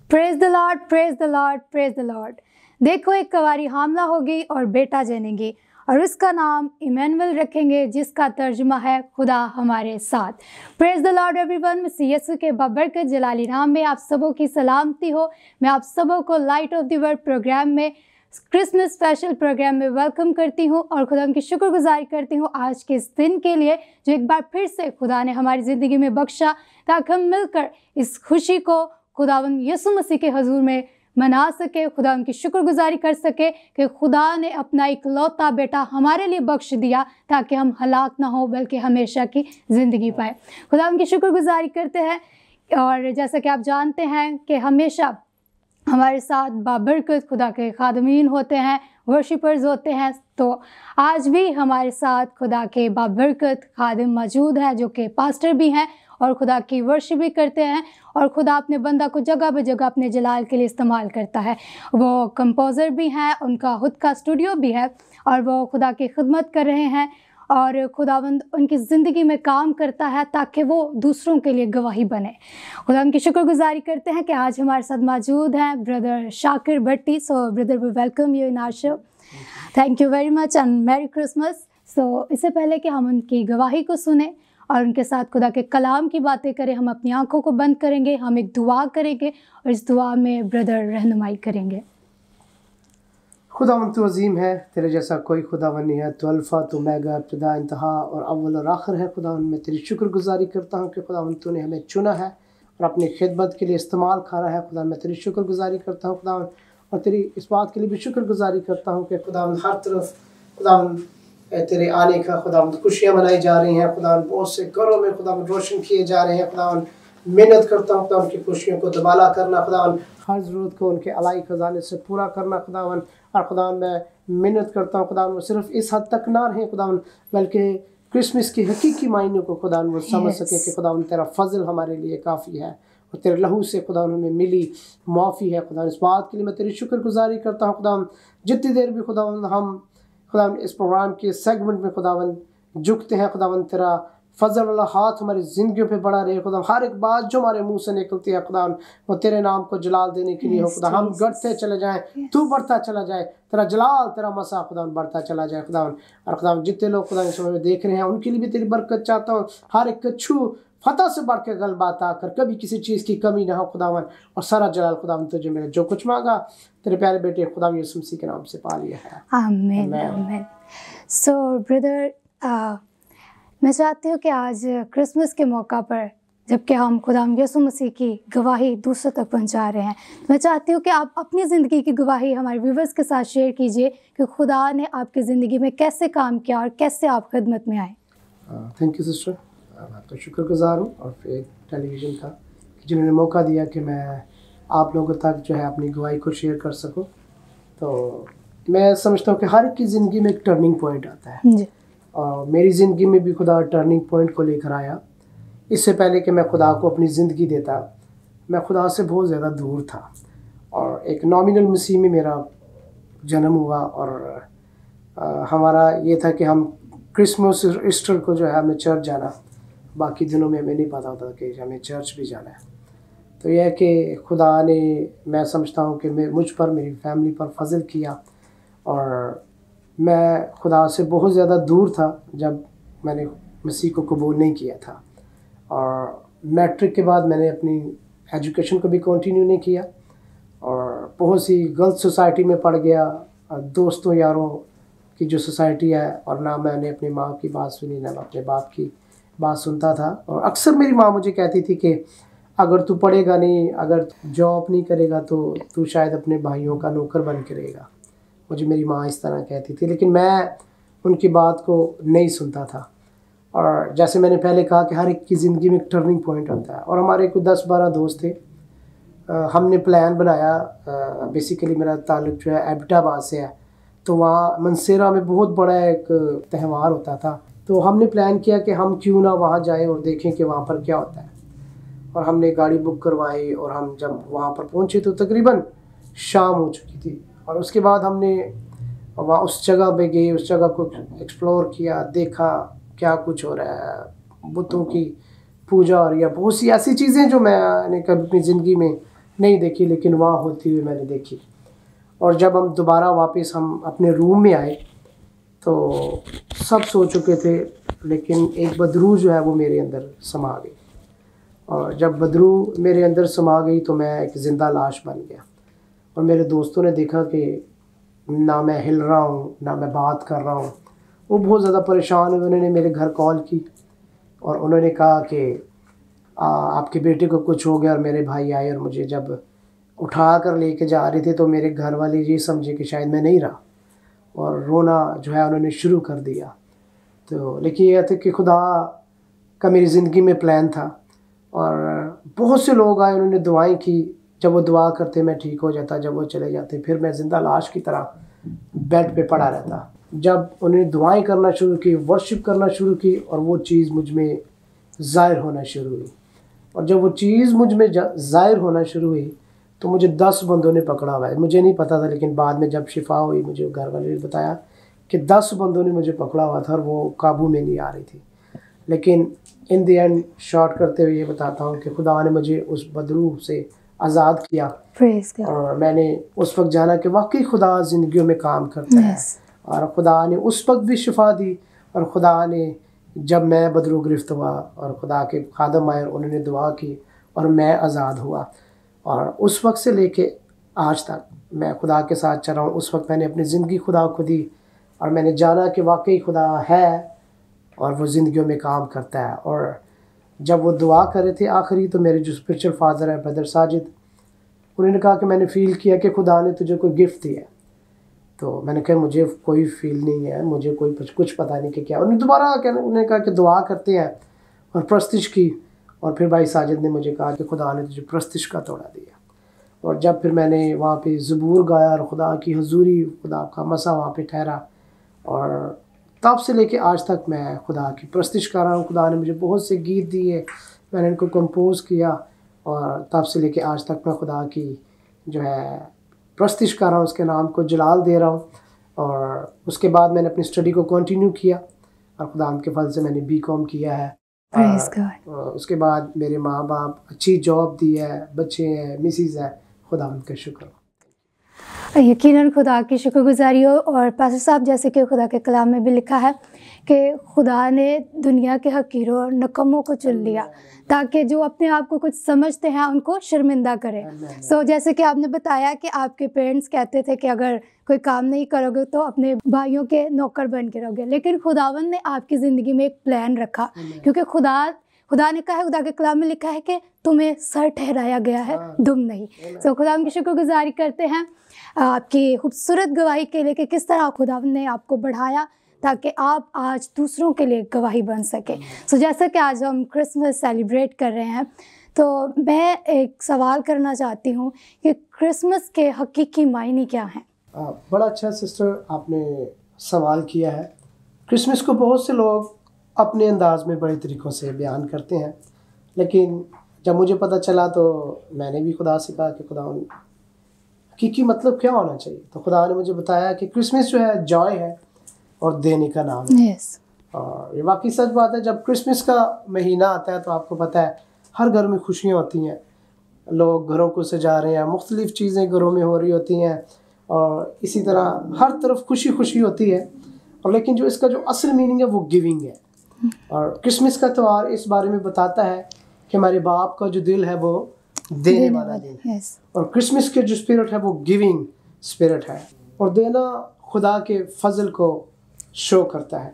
Praise the Lord, praise the Lord, praise the Lord. देखो, एक कुंवारी हामला होगी और बेटा जनेगी और उसका नाम इमैनुअल रखेंगे, जिसका तर्जुमा है खुदा हमारे साथ। Praise the lord everyone. मसीह यीशु के बबरकत जलाली नाम में आप सबों की सलामती हो। मैं आप सबों को light of the world program में, क्रिसमस स्पेशल प्रोग्राम में वेलकम करती हूँ और खुदा की शुक्रगुजारी करती हूँ आज के इस दिन के लिए जो एक बार फिर से खुदा ने हमारी ज़िंदगी में बख्शा, ताकि हम मिलकर इस खुशी को खुदावंद यीशु मसीह के हजूर में मना सके, खुदा उनकी शुक्रगुजारी कर सके कि खुदा ने अपना इकलौता बेटा हमारे लिए बख्श दिया ताकि हम हलाक ना हो बल्कि हमेशा की ज़िंदगी पाए। खुदा उनकी शुक्रगुजारी करते हैं। और जैसा कि आप जानते हैं कि हमेशा हमारे साथ बाबरकत खुदा के खादमीन होते हैं, वर्शिपर्स होते हैं, तो आज भी हमारे साथ खुदा के बाबरकत खादिम मौजूद है जो कि पास्टर भी हैं और खुदा की वर्शिप भी करते हैं। और खुदा अपने बंदा को जगह ब जगह अपने जलाल के लिए इस्तेमाल करता है। वो कंपोज़र भी हैं, उनका खुद का स्टूडियो भी है और वो खुदा की खिदमत कर रहे हैं और खुदावंद उनकी ज़िंदगी में काम करता है ताकि वो दूसरों के लिए गवाही बने। खुदा उनकी शुक्रगुजारी करते हैं कि आज हमारे साथ मौजूद हैं brother Shakir Bhatti. So brother, we welcome you in our show. Thank you very much and merry Christmas. So इससे पहले कि हम उनकी गवाही को सुने और उनके साथ खुदा के कलाम की बातें करें, हम अपनी आंखों को बंद करेंगे, हम एक दुआ करेंगे और इस दुआ में ब्रदर रहनुमाई करेंगे। खुदावंद तू अजीम है, तेरे जैसा कोई खुदावन नहीं है। तो अल्फ़ा, तो मैगा, इब्तिदा, इंतहा और अव्वल और आखिर है। खुदावन, मैं तेरी शुक्रगुजारी करता हूँ कि खुदावन तूने हमें चुना है और अपनी खिदमत के लिए इस्तेमाल करा है। खुदा, मैं तेरी शुक्रगुजारी करता हूँ खुदावन, और तेरी इस बात के लिए भी शुक्रगुजारी करता हूँ कि खुदावन हर तरफ खुदावन तेरे आने का खुदावन खुशियाँ मनाई जा रही हैं। खुदावन बहुत से घरों में खुदावन रोशन किए जा रहे हैं। खुदावन मेहनत करता हूँ खुदा उनकी खुशियों को दबाला करना, खुदावन हर ज़रूरत को उनके अलाई खजाने से पूरा करना खुदावन। और खुदावन मैं मेहनत करता हूँ खुदावन वो सिर्फ इस हद तक ना रहे खुदावन, बल्कि क्रिसमस की हकीकी मायने को खुदावन वो समझ सके कि खुदावन तेरा फजल हमारे लिए काफ़ी है और तेरे लहू से खुदावन हमें मिली माफ़ी है। खुदावन इस बात के लिए मैं तेरी शुक्रगुजारी करता हूँ खुदावन। जितनी देर भी खुदावन हम खुदावन इस प्रोग्राम के सेगमेंट में खुदावन झुकते हैं, खुदावन तेरा फजल वाला हाथ हमारी ज़िंदगियों पे बड़ा रहे। खुदा हर एक बात जो हमारे मुंह से निकलती है खुदा वो तेरे नाम को जलाल देने के लिए हो। खुदा हम घटते चले जाएं, तू बढ़ता चला जाए, तेरा जलाल तेरा मसा खुदा बढ़ता चला जाए खुदा। और खुदा जितने लोग खुदा इस समय में देख रहे हैं उनके लिए भी तेरी बरकत चाहता हूँ। हर एक कच्छू फतह से बढ़ के गलबात आकर कभी किसी चीज़ की कमी ना हो खुदावन, और सारा जलाल खुदावन तुझे मेरे जो कुछ मांगा तेरे प्यारे बेटे खुदा यीशु मसीह के नाम से पा लिया है। आमीन आमीन। सो ब्रदर, मैं चाहती हूँ कि आज क्रिसमस के मौका पर जबकि हम खुदा यीशु मसीह की गवाही दूसरों तक पहुँचा रहे हैं, मैं चाहती हूँ कि आप अपनी ज़िंदगी की गवाही हमारे व्यूवर्स के साथ शेयर कीजिए कि खुदा ने आपकी ज़िंदगी में कैसे काम किया और कैसे आप खिदमत में आए। थैंक यू सिस्टर, मैं आपका शुक्रगुजार हूँ और फिर टेलीविज़न का जिन्होंने मौका दिया कि मैं आप लोगों तक जो है अपनी गवाही को शेयर कर सकूँ। तो मैं समझता हूँ कि हर एक की ज़िंदगी में एक टर्निंग पॉइंट आता है जी। और मेरी ज़िंदगी में भी खुदा टर्निंग पॉइंट को लेकर आया। इससे पहले कि मैं खुदा को अपनी ज़िंदगी देता, मैं खुदा से बहुत ज़्यादा दूर था और एक नॉमिनल मसीह में मेरा जन्म हुआ। और हमारा ये था कि हम क्रिसमस ईस्टर को जो है हमें चर्च जाना, बाकी दिनों में हमें नहीं पता होता कि हमें चर्च भी जाना है। तो यह है कि खुदा ने, मैं समझता हूँ कि मुझ पर, मेरी फैमिली पर फजल किया और मैं खुदा से बहुत ज़्यादा दूर था जब मैंने मसीह को कबूल नहीं किया था। और मैट्रिक के बाद मैंने अपनी एजुकेशन को भी कंटिन्यू नहीं किया और बहुत सी गलत सोसाइटी में पड़ गया, दोस्तों यारों की जो सोसाइटी है, और ना मैंने अपनी माँ की बात सुनी ना अपने बाप की बात सुनता था। और अक्सर मेरी माँ मुझे कहती थी कि अगर तू पढ़ेगा नहीं, अगर जॉब नहीं करेगा तो तू शायद अपने भाइयों का नौकर बन के रहेगा। मुझे मेरी माँ इस तरह कहती थी, लेकिन मैं उनकी बात को नहीं सुनता था। और जैसे मैंने पहले कहा कि हर एक की ज़िंदगी में एक टर्निंग पॉइंट होता है और हमारे कुछ 10-12 दोस्त थे। हमने प्लान बनाया, बेसिकली मेरा ताल्लुक जो है एबटाबाद से है, तो वहाँ मनसेरा में बहुत बड़ा एक त्यौहार होता था। तो हमने प्लान किया कि हम क्यों ना वहाँ जाएँ और देखें कि वहाँ पर क्या होता है। और हमने गाड़ी बुक करवाई और हम जब वहाँ पर पहुँचे तो तकरीबन शाम हो चुकी थी। और उसके बाद हमने वहाँ उस जगह पे गए, उस जगह को एक्सप्लोर किया, देखा क्या कुछ हो रहा है, बुतों की पूजा हो रही है, बहुत सी ऐसी चीज़ें जो मैंने कभी अपनी ज़िंदगी में नहीं देखी, लेकिन वहाँ होती हुई मैंने देखी। और जब हम दोबारा वापस हम अपने रूम में आए तो सब सो चुके थे, लेकिन एक बदरू जो है वो मेरे अंदर समा गई। और जब बदरू मेरे अंदर समा गई तो मैं एक ज़िंदा लाश बन गया। और मेरे दोस्तों ने देखा कि ना मैं हिल रहा हूँ, ना मैं बात कर रहा हूँ। वो बहुत ज़्यादा परेशान हुए। उन्होंने मेरे घर कॉल की और उन्होंने कहा कि आपके बेटे को कुछ हो गया। और मेरे भाई आए और मुझे जब उठा कर लेके जा रहे थे तो मेरे घर वाले ये समझे कि शायद मैं नहीं रहा, और रोना जो है उन्होंने शुरू कर दिया। तो लेकिन यह था कि खुदा का मेरी ज़िंदगी में प्लान था। और बहुत से लोग आए, उन्होंने दुआएं की। जब वो दुआ करते मैं ठीक हो जाता, जब वो चले जाते फिर मैं ज़िंदा लाश की तरह बेड पे पड़ा रहता। जब उन्होंने दुआएं करना शुरू की, वर्शिप करना शुरू की, और वो चीज़ मुझ में ज़ाहिर होना शुरू हुई। और जब वो चीज़ मुझ में ज़ाहिर होना शुरू हुई तो मुझे 10 बंदों ने पकड़ा हुआ है। मुझे नहीं पता था, लेकिन बाद में जब शिफा हुई मुझे घर वाले ने बताया कि 10 बंदों ने मुझे पकड़ा हुआ था और वो काबू में नहीं आ रही थी। लेकिन इन द एंड शॉर्ट करते हुए ये बताता हूँ कि खुदा ने मुझे उस बदरू से आज़ाद किया। और मैंने उस वक्त जाना कि वाकई खुदा ज़िंदगियों में काम करता है। और खुदा ने उस वक्त भी शिफा दी। और खुदा ने जब मैं बदरू गिरफ्त हुआ और खुदा के खादम आए, उन्होंने दुआ की और मैं आज़ाद हुआ। और उस वक्त से लेके आज तक मैं खुदा के साथ चल रहा हूँ। उस वक्त मैंने अपनी ज़िंदगी खुदा को दी और मैंने जाना कि वाकई खुदा है और वो ज़िंदगियों में काम करता है। और जब वो दुआ कर रहे थे आखिरी, तो मेरे जो स्पिरिचुअल फादर है ब्रदर साजिद, उन्होंने कहा कि मैंने फ़ील किया कि खुदा ने तुझे कोई गिफ्ट दिया है। तो मैंने कहा मुझे कोई फील नहीं है, मुझे कोई कुछ पता नहीं कि क्या। उन्होंने दोबारा उन्होंने कहा कि दुआ करते हैं और प्रस्तिश की। और फिर भाई साजिद ने मुझे कहा कि खुदा ने तुझे प्रस्तिश का तोड़ा दिया। और जब फिर मैंने वहाँ पे ज़बूर गाया और खुदा की हजूरी, खुदा का मसा वहाँ पे ठहरा, और तब से लेके आज तक मैं खुदा की प्रस्तिश कर रहा हूँ। खुदा ने मुझे बहुत से गीत दिए, मैंने इनको कंपोज़ किया, और तब से लेके आज तक मैं खुदा की जो है प्रस्तिश कर रहा हूँ, उसके नाम को जलाल दे रहा हूँ। और उसके बाद मैंने अपनी स्टडी को कंटिन्यू किया और खुदा के फल से मैंने BCom किया है। और उसके बाद मेरे माँ बाप अच्छी जॉब दी है, बच्चे हैं, मिसेस है, खुदा उनका शुक्र। यकीनन खुदा की शुक्रगुजारी हो। और पास्टर साहब, जैसे कि खुदा के कलाम में भी लिखा है कि खुदा ने दुनिया के हकीरों और नकम्मों को चुन लिया ताकि जो अपने आप को कुछ समझते हैं उनको शर्मिंदा करें। सो जैसे कि आपने बताया कि आपके पेरेंट्स कहते थे कि अगर कोई काम नहीं करोगे तो अपने भाइयों के नौकर बन के रहोगे, लेकिन खुदावन ने आपकी ज़िंदगी में एक प्लान रखा, क्योंकि खुदा ने कहा है, खुदा के कलाम में लिखा है कि तुम्हें सर ठहराया गया है, दुम नहीं। सो खुदा की शुक्रगुजारी करते हैं आपकी खूबसूरत गवाही के लिए कि किस तरह खुदावन ने आपको बढ़ाया ताकि आप आज दूसरों के लिए गवाही बन सके। सो जैसा कि आज हम क्रिसमस सेलिब्रेट कर रहे हैं, तो मैं एक सवाल करना चाहती हूँ कि क्रिसमस के हकीकी मायने क्या हैं? बड़ा अच्छा सिस्टर आपने सवाल किया है। क्रिसमस को बहुत से लोग अपने अंदाज में बड़े तरीक़ों से बयान करते हैं, लेकिन जब मुझे पता चला तो मैंने भी खुदा से कहा कि खुदा हकीकी मतलब क्या होना चाहिए। तो खुदा ने मुझे बताया कि क्रिसमस जो है जॉय है और देने का नाम है। और ये वाकई सच बात है। जब क्रिसमस का महीना आता है तो आपको पता है हर घर में खुशियाँ होती हैं, लोग घरों को सजा रहे हैं, मुख्तलिफ़ चीज़ें घरों में हो रही होती हैं, और इसी तरह हर तरफ खुशी खुशी होती है। और लेकिन जो इसका जो असल मीनिंग है वो गिविंग है। और क्रिसमस का त्यौहार इस बारे में बताता है कि हमारे बाप का जो दिल है वो देने वाला दिल है। और क्रिसमस के जो स्पिरिट है वो गिविंग स्पिरिट है, और देना खुदा के फजल को शो करता है।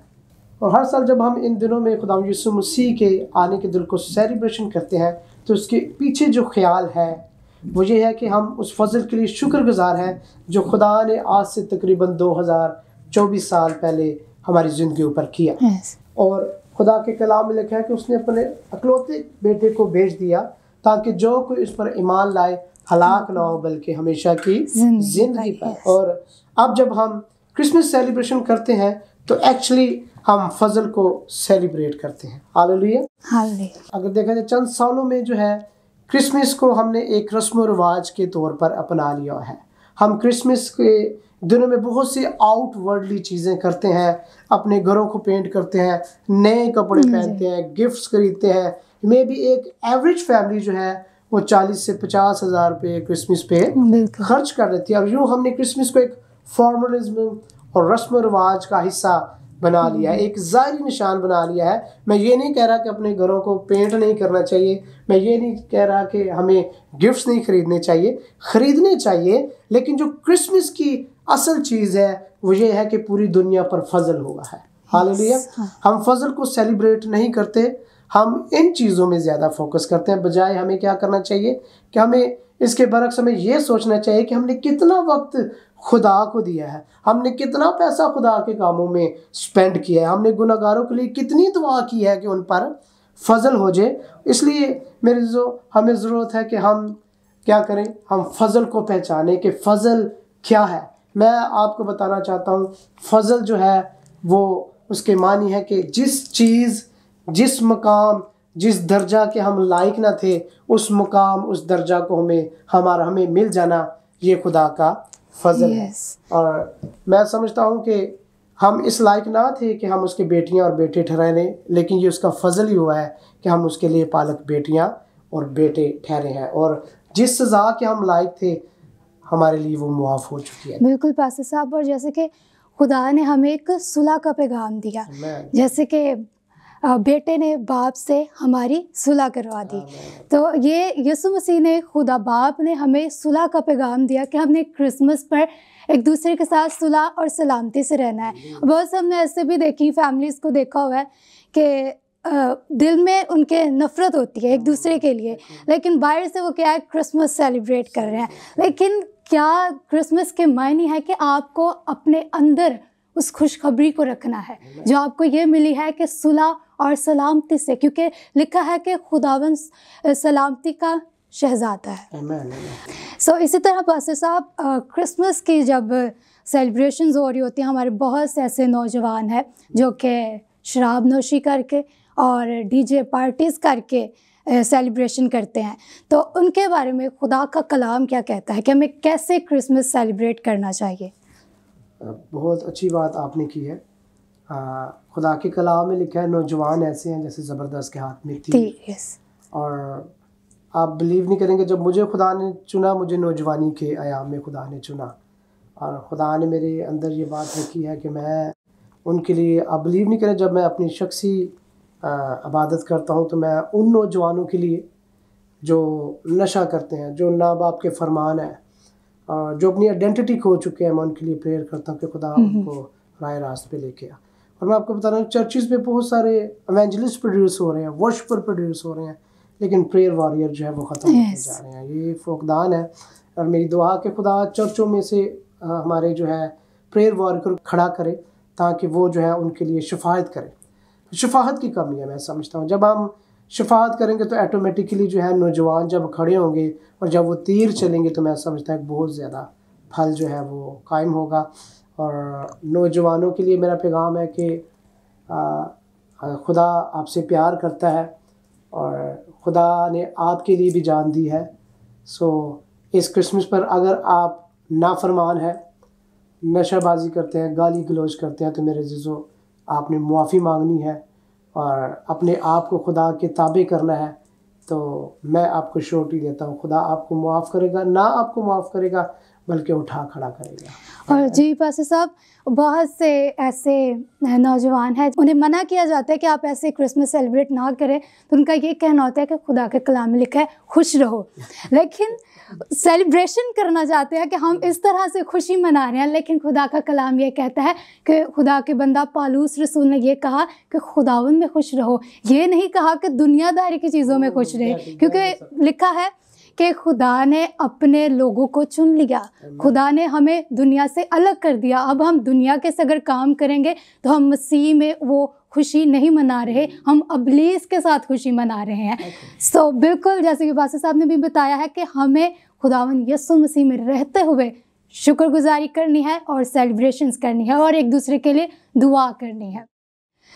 और हर साल जब हम इन दिनों में खुदा यीशु मसीह के आने के दिल को सेलिब्रेशन करते हैं तो उसके पीछे जो ख्याल है वो ये है कि हम उस फजल के लिए शुक्रगुजार हैं जो खुदा ने आज से तकरीबन 2024 साल पहले हमारी ज़िंदगी पर किया। और खुदा के कलाम में लिखा है कि उसने अपने अकलौते बेटे को भेज दिया ताकि जो कोई इस पर ईमान लाए हलाक ना हो बल्कि हमेशा की ज़िंदगी पाए। और अब जब हम क्रिसमस सेलिब्रेशन करते हैं तो एक्चुअली हम फजल को सेलिब्रेट करते हैं। हालेलुया। अगर देखा जाए चंद सालों में जो है क्रिसमस को हमने एक रस्म व रिवाज के तौर पर अपना लिया है। हम क्रिसमस के दिनों में बहुत सी आउटवर्डली चीज़ें करते हैं, अपने घरों को पेंट करते हैं, नए कपड़े पहनते हैं, गिफ्ट्स खरीदते हैं। मे बी एक एवरेज फैमिली जो है वो 40 से 50 हज़ार रुपये क्रिसमस पे बिल्कुल। खर्च कर देती है। और यूँ हमने क्रिसमस को एक फॉर्मलिज्म और रस्म रिवाज का हिस्सा बना लिया है, एक ज़ाहिरी निशान बना लिया है। मैं ये नहीं कह रहा कि अपने घरों को पेंट नहीं करना चाहिए, मैं ये नहीं कह रहा कि हमें गिफ्ट्स नहीं खरीदने चाहिए, खरीदने चाहिए, लेकिन जो क्रिसमस की असल चीज़ है वो ये है कि पूरी दुनिया पर फजल हुआ है। हालेलुया। हम फजल को सेलिब्रेट नहीं करते, हम इन चीज़ों में ज़्यादा फोकस करते हैं, बजाय हमें क्या करना चाहिए कि हमें इसके बरक्स हमें ये सोचना चाहिए कि हमने कितना वक्त खुदा को दिया है, हमने कितना पैसा खुदा के कामों में स्पेंड किया है, हमने गुनाहगारों के लिए कितनी दुआ की है कि उन पर फजल हो जाए। इसलिए मेरे जो हमें ज़रूरत है कि हम क्या करें, हम फजल को पहचानें कि फजल क्या है। मैं आपको बताना चाहता हूँ, फजल जो है वो उसके मानी है कि जिस चीज़, जिस मकाम, जिस दर्जा के हम लायक ना थे, उस मुकाम, उस दर्जा को हमें मिल जाना, ये खुदा का फजल है। और मैं समझता हूँ कि हम इस लायक ना थे कि हम उसके बेटियाँ और बेटे ठहरे, लेकिन ये उसका फजल ही हुआ है कि हम उसके लिए पालक बेटियाँ और बेटे ठहरे हैं, और जिस सज़ा के हम लायक थे हमारे लिए वो मुआफ़ हो चुकी है। बिल्कुल पास्टर साहब, और जैसे कि खुदा ने हमें एक सुलह का पैगाम दिया, जैसे कि बेटे ने बाप से हमारी सुलह करवा दी, तो ये यीशु मसीह ने, खुदा बाप ने हमें सुलह का पैगाम दिया कि हमने क्रिसमस पर एक दूसरे के साथ सुलह और सलामती से रहना है। बहुत से हमने ऐसे भी देखी, फैमिलीज़ को देखा हुआ है कि दिल में उनके नफ़रत होती है एक दूसरे के लिए, लेकिन बाहर से वो क्या है, क्रिसमस सेलिब्रेट कर रहे हैं। लेकिन क्या क्रिसमस के मायने है कि आपको अपने अंदर उस खुशखबरी को रखना है जो आपको ये मिली है कि सुलह और सलामती से, क्योंकि लिखा है कि खुदावन सलामती का शहज़ादा है। सो इसी तरह पास्टर साहब, क्रिसमस की जब सेलिब्रेशंस हो रही होती हैं, हमारे बहुत से ऐसे नौजवान हैं जो कि शराब नोशी करके और डीजे पार्टीज़ करके सेलिब्रेशन करते हैं, तो उनके बारे में खुदा का कलाम क्या कहता है कि हमें कैसे क्रिसमस सेलिब्रेट करना चाहिए? बहुत अच्छी बात आपने की है। खुदा के कलाम में लिखा है, नौजवान ऐसे हैं जैसे ज़बरदस्त के हाथ में तीर। और आप बिलीव नहीं करेंगे, जब मुझे खुदा ने चुना, मुझे नौजवानी के आयाम में खुदा ने चुना, और खुदा ने मेरे अंदर ये बात रखी है कि मैं उनके लिए, आप बिलीव नहीं करें, जब मैं अपनी शख्सी इबादत करता हूँ तो मैं उन नौजवानों के लिए जो नशा करते हैं, जो ना बाप के फरमान है, जो अपनी आइडेंटिटी खो चुके हैं, मैं उनके लिए प्रेयर करता हूँ कि खुदा उनको राह रास्त पे लेके आ। और मैं आपको बता रहा हूँ, चर्चिज़ पे बहुत सारे एवेंजलिस्ट प्रोड्यूस हो रहे हैं, वर्शिपर प्रोड्यूस हो रहे हैं, लेकिन प्रेयर वॉरियर जो है वो ख़त्म होते जा रहे हैं। ये फुकदान है, और मेरी दुआ कि खुदा चर्चों में से हमारे जो है प्रेयर वॉरियर खड़ा करे, ताकि वो जो है उनके लिए शफाअत करें। शफाअत की कमी है, मैं समझता हूँ। जब हम शफाअत करेंगे तो ऑटोमेटिकली जो है नौजवान जब खड़े होंगे और जब वो तीर चलेंगे, तो मैं समझता हूँ बहुत ज़्यादा फल जो है वो कायम होगा। और नौजवानों के लिए मेरा पैगाम है कि खुदा आपसे प्यार करता है और खुदा ने आपके लिए भी जान दी है। सो इस क्रिसमस पर अगर आप नाफरमान हैं, नशाबाजी करते हैं, गाली गलौज करते हैं, तो मेरे अज़ीज़ों, आपने मुआफ़ी मांगनी है और अपने आप को खुदा के ताबे करना है। तो मैं आपको श्योरिटी देता हूँ, खुदा आपको मुआफ़ करेगा, ना आपको मुआफ़ करेगा बल्कि उठा खड़ा करेगा। और जी पास्टर साहब, बहुत से ऐसे नौजवान हैं, उन्हें मना किया जाता है कि आप ऐसे क्रिसमस सेलिब्रेट ना करें, तो उनका ये कहना होता है कि खुदा के कलाम में लिखा है खुश रहो, लेकिन सेलिब्रेशन करना चाहते हैं कि हम इस तरह से खुशी मना रहे हैं, लेकिन खुदा का कलाम ये कहता है कि खुदा के बंदा पालूस रसूल ने ये कहा कि खुदावन में खुश रहो, ये नहीं कहा कि दुनियादारी की चीज़ों में खुश रहे, क्योंकि लिखा है कि खुदा ने अपने लोगों को चुन लिया, खुदा ने हमें दुनिया से अलग कर दिया। अब हम दुनिया के से अगर काम करेंगे तो हम मसीह में वो खुशी नहीं मना रहे, हम अबलीस के साथ खुशी मना रहे हैं। सो बिल्कुल जैसे कि पास्टर साहब ने भी बताया है कि हमें खुदावन यीशु मसीह में रहते हुए शुक्रगुजारी करनी है और सेलिब्रेशंस करनी है और एक दूसरे के लिए दुआ करनी है।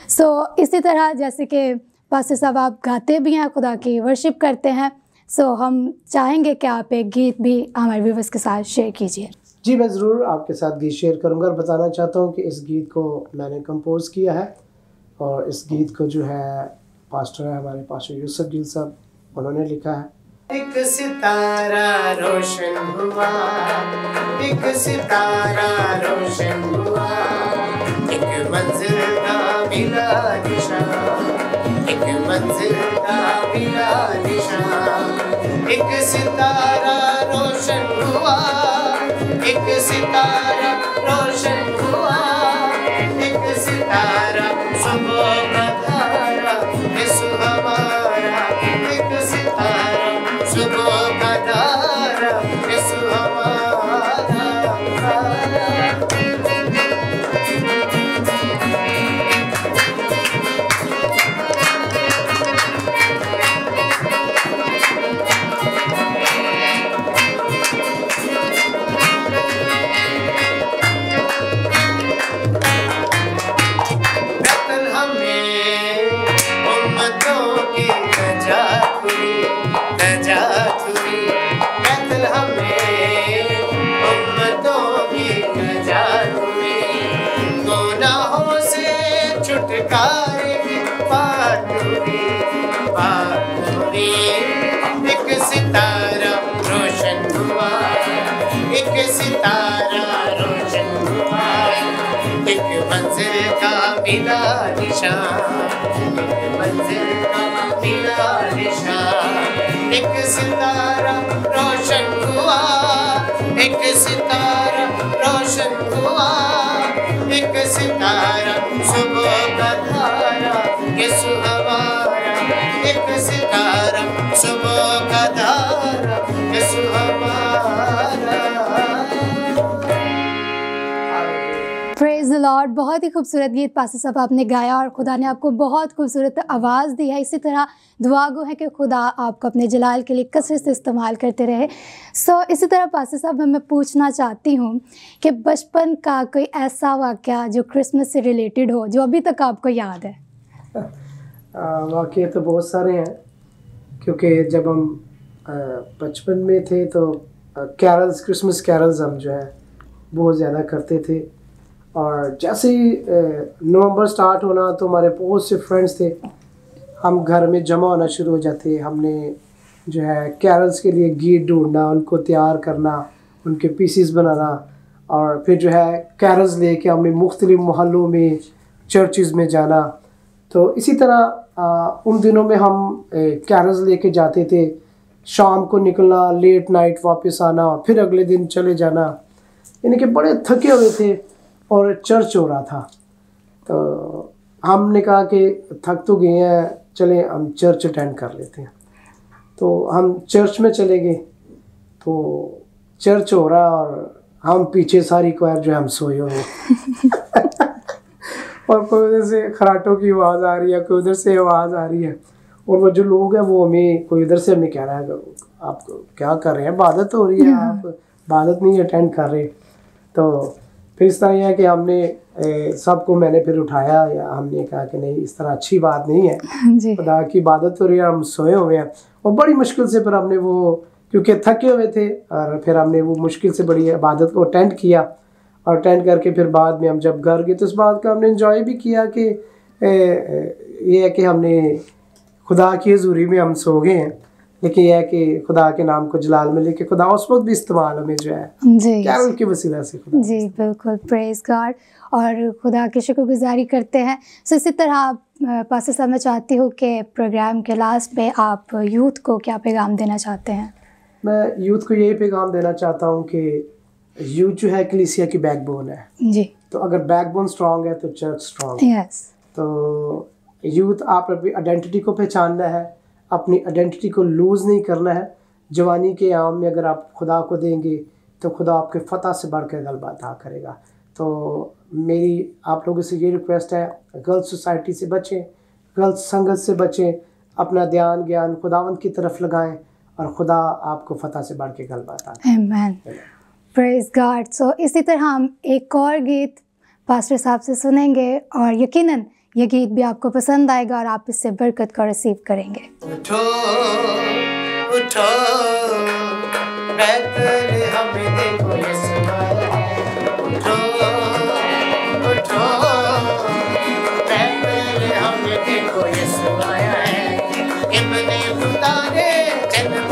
सो इसी तरह जैसे कि पास्टर साहब आप गाते भी हैं, खुदा की वर्शिप करते हैं, सो हम चाहेंगे कि आप एक गीत भी हमारे व्यूअर्स के साथ शेयर कीजिए। जी, मैं ज़रूर आपके साथ गीत शेयर करूंगा और बताना चाहता हूं कि इस गीत को मैंने कंपोज़ किया है और इस गीत को जो है पास्टर है हमारे पास्टर यूसुफ गिल साहब, उन्होंने लिखा है एक सितारा रोशन हुआ, एक सितारा रोशन हुआ, एक मंजिल का मिला निशान, एक मंजिल का मिला निशान। एक सितारा रोशन हुआ, एक सितारा रोशन हुआ, एक सितारा सुबह का तारा यीशु हमारा, एक सितारा सुबह का तारा यीशु हमारा। एक सितारा रोशन हुआ, एक सितारा रोशन हुआ, एक मंजिल का मिला निशान, एक मंजिल का मिला निशान। एक सितारा रोशन हुआ, एक सितारा रोशन हुआ, एक सितारा सुबह का तारा यीशु हमारा, एक सितारा सुबह का तारा यीशु हमारा। Praise the Lord. बहुत ही खूबसूरत गीत पास्टर साहब आपने गाया और खुदा ने आपको बहुत खूबसूरत आवाज़ दी है। इसी तरह दुआ गो है कि खुदा आपको अपने जलाल के लिए कसरत से इस्तेमाल करते रहे। इसी तरह पास्टर साहब मैं पूछना चाहती हूँ कि बचपन का कोई ऐसा वाक़या जो क्रिसमस से रिलेटेड हो जो अभी तक आपको याद है। वाक़ये तो बहुत सारे हैं, क्योंकि जब हम बचपन में थे तो कैरल्स, क्रिसमस कैरल्स हम जो है बहुत ज़्यादा करते थे। और जैसे ही नवंबर स्टार्ट होना तो हमारे बहुत से फ्रेंड्स थे, हम घर में जमा होना शुरू हो जाते। हमने जो है कैरल्स के लिए गीत ढूंढना, उनको तैयार करना, उनके पीसीस बनाना, और फिर जो है कैरल्स लेके हमने मुख्तलिफ मोहल्लों में, चर्चिज़ में जाना। तो इसी तरह उन दिनों में हम कैरल्स लेके जाते थे। शाम को निकलना, लेट नाइट वापस आना, फिर अगले दिन चले जाना, यानी कि बड़े थके हुए थे और चर्च हो रहा था। तो हमने कहा कि थक तो गए हैं, चलें हम चर्च अटेंड कर लेते हैं। तो हम चर्च में चले गए। तो चर्च हो रहा और हम पीछे सारी क्वायर जो है हम सोए हुए और कोई उधर से खराटों की आवाज़ आ रही है, कोई उधर से आवाज़ आ रही है, और वो जो लोग हैं वो हमें, कोई इधर से हमें कह रहा है आप क्या कर रहे हैं, इबादत हो रही है, आप इबादत नहीं अटेंड कर रहे। तो फिर इस तरह यह है कि हमने सबको मैंने फिर उठाया, या हमने कहा कि नहीं, इस तरह अच्छी बात नहीं है, खुदा की इबादत हो रही है, हम सोए हुए हैं। और बड़ी मुश्किल से फिर हमने वो, क्योंकि थके हुए थे, और फिर हमने वो मुश्किल से बड़ी इबादत को अटेंड किया। और अटेंड करके फिर बाद में हम जब घर गए तो इस बात का हमने इन्जॉय भी किया कि ये है कि हमने खुदा की हज़ूरी में हम सो गए हैं। लेकिन यह है कि खुदा के नाम को जलाल मिले कि खुदा उस वक्त भी इस्तेमाल हमें जो है कैरल की वसीला से खुदा। जी बिल्कुल, प्रेज़ गॉड, और खुदा की शुक्रगुजारी करते हैं। इसी तरह पास्टर साहब मैं चाहती हूँ कि प्रोग्राम के लास्ट पे आप यूथ को क्या पैगाम देना चाहते हैं। मैं यूथ को यही पैगाम देना चाहता हूँ कि यूथ जो है कलीसिया की बैकबोन है जी। तो अगर बैकबोन स्ट्रांग है तो चर्च स्ट्रांग है। यस। तो यूथ आप अपनी आइडेंटिटी को पहचानना है, अपनी आइडेंटिटी को लूज़ नहीं करना है। जवानी के आम में अगर आप खुदा को देंगे तो खुदा आपके फ़तह से बढ़ कर गलबा अता करेगा। तो मेरी आप लोगों से ये रिक्वेस्ट है, गर्ल्स सोसाइटी से बचें, गर्ल्स संगत से बचें, अपना ध्यान ज्ञान खुदावंद की तरफ लगाएं और खुदा आपको फ़तह से बढ़ के गलबा अता करेगा। आमीन, प्रेज़ गॉड। इसी तरह हम एक और गीत पास्टर साहब से सुनेंगे और यकीनन ये गीत भी आपको पसंद आएगा और आप इससे बरकत को रिसीव करेंगे। उठो उठो बैतलहम में देखो यीशु आया है। उठो उठो बैतलहम में देखो यीशु आया है। इब्ने खुदा ने जन्म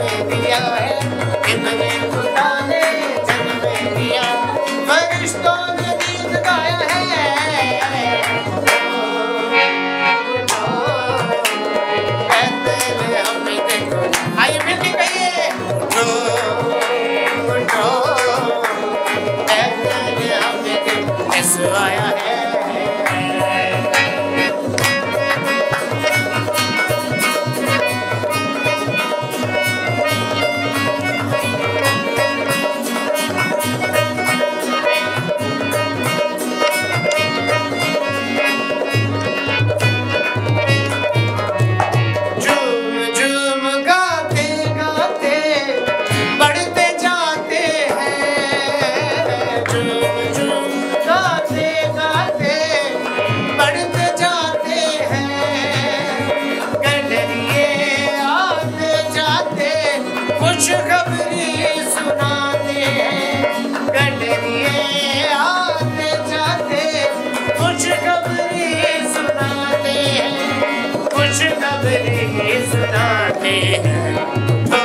उठे हैं, उठो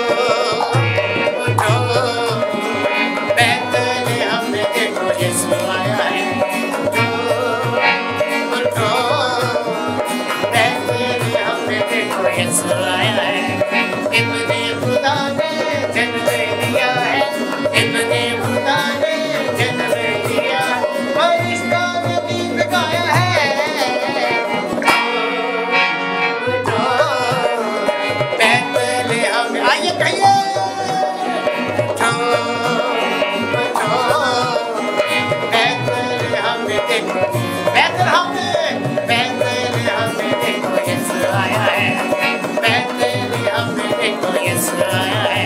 उठो, बैतलहम में देखो यीशु आया है, उठो उठो, बैतलहम में देखो यीशु आया है। इब्ने खुदा ने जन्म लिया है, इब्ने खुदा ने जन्म लिया, फरिश्ता ने गीत गाया है, उठो बैतलहम में, आइए कहिए, उठो उठो, बैतलहम में देखो, बैतलहम में देखो यीशु आया है, बैतलहम में देखो यीशु आया है,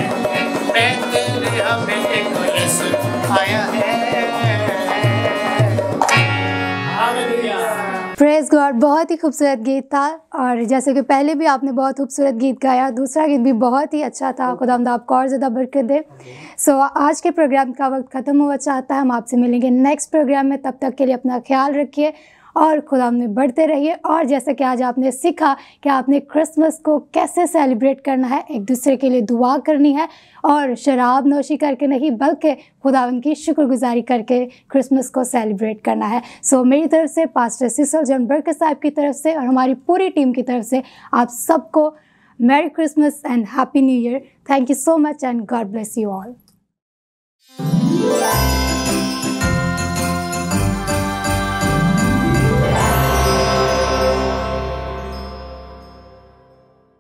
बैतलहम में देखो यीशु आया है। हालेलुया। प्रेज गॉड, बहुत ही खूबसूरत गीत था। और जैसे कि पहले भी आपने बहुत खूबसूरत गीत गाया, दूसरा गीत भी बहुत ही अच्छा था। खुदावंद आपको और ज़्यादा बरकत दे। सो आज के प्रोग्राम का वक्त ख़त्म हुआ चाहता है। हम आपसे मिलेंगे नेक्स्ट प्रोग्राम में। तब तक के लिए अपना ख्याल रखिए और खुदावंद में बढ़ते रहिए। और जैसे कि आज आपने सीखा कि आपने क्रिसमस को कैसे सेलिब्रेट करना है, एक दूसरे के लिए दुआ करनी है और शराब नोशी करके नहीं, बल्कि खुदावंद की शुक्रगुजारी करके क्रिसमस को सेलिब्रेट करना है। सो मेरी तरफ से, पास्टर सिसल जॉन बर्कत साहब की तरफ से और हमारी पूरी टीम की तरफ से आप सबको merry Christmas and happy new year. Thank you so much and God bless you all.